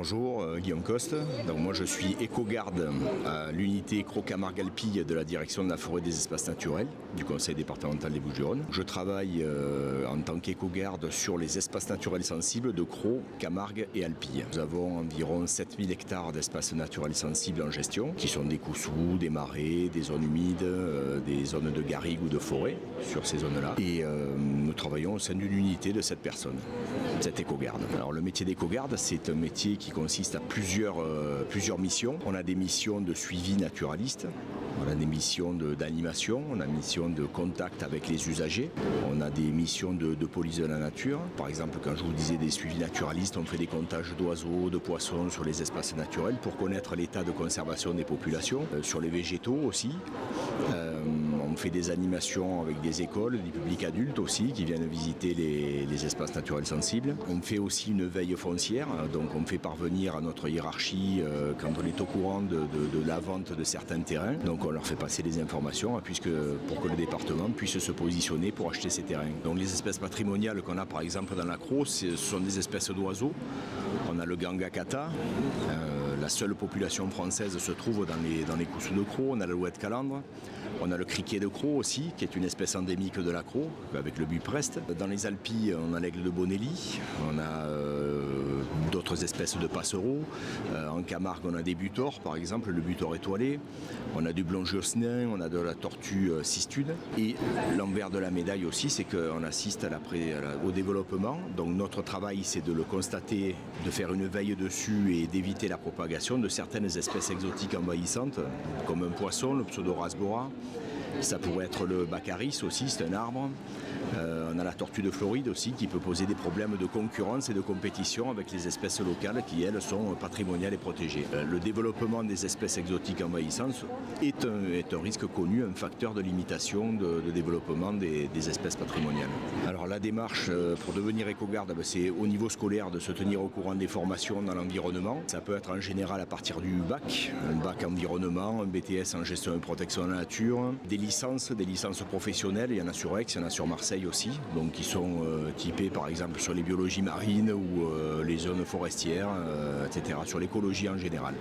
Bonjour, Guillaume Coste. Donc moi je suis éco-garde à l'unité Cros-Camargue-Alpille de la direction de la forêt des espaces naturels du conseil départemental des Bouches-du-Rhône. Je travaille en tant qu'éco-garde sur les espaces naturels sensibles de Cros, Camargue et Alpille. Nous avons environ 7000 hectares d'espaces naturels sensibles en gestion, qui sont des coussous, des marais, des zones humides, des zones de garrigues ou de forêt sur ces zones-là. Et nous travaillons au sein d'une unité de 7 personnes, cette éco-garde. Alors le métier d'éco-garde, c'est un métier qui consiste à plusieurs missions. On a des missions de suivi naturaliste, on a des missions d'animation, on a des missions de contact avec les usagers, on a des missions de police de la nature. Par exemple, quand je vous disais des suivis naturalistes, on fait des comptages d'oiseaux, de poissons sur les espaces naturels pour connaître l'état de conservation des populations, sur les végétaux aussi. On fait des animations avec des écoles, des publics adultes aussi qui viennent visiter les espaces naturels sensibles. On fait aussi une veille foncière, donc on fait parvenir à notre hiérarchie quand on est au courant de la vente de certains terrains. Donc on leur fait passer les informations pour que le département puisse se positionner pour acheter ces terrains. Donc les espèces patrimoniales qu'on a par exemple dans la Cros, ce sont des espèces d'oiseaux. On a le gangakata, la seule population française se trouve dans les coussous de Cros. On a l'alouette calandre, on a le criquet de Cros aussi, qui est une espèce endémique de la Cros, avec le bupreste. Dans les Alpilles, on a l'aigle de Bonelli, on a d'autres espèces de passereaux. En Camargue, on a des butors, par exemple, le butor étoilé. On a du blongiosnin, on a de la tortue cistude. Et l'envers de la médaille aussi, c'est qu'on assiste au développement. Donc notre travail, c'est de le constater, de faire une veille dessus et d'éviter la propagation de certaines espèces exotiques envahissantes, comme un poisson, le pseudorasbora. Ça pourrait être le baccharis aussi, c'est un arbre. On a la tortue de Floride aussi qui peut poser des problèmes de concurrence et de compétition avec les espèces locales qui, elles, sont patrimoniales et protégées. Le développement des espèces exotiques envahissantes est un risque connu, un facteur de limitation de développement des espèces patrimoniales. Alors la démarche pour devenir éco-garde, c'est au niveau scolaire de se tenir au courant des formations dans l'environnement. Ça peut être en général à partir du bac, un bac environnement, un BTS en gestion et protection de la nature, des licences professionnelles, il y en a sur Aix, il y en a sur Marseille aussi, donc qui sont typés par exemple sur les biologies marines ou les zones forestières, etc., sur l'écologie en général.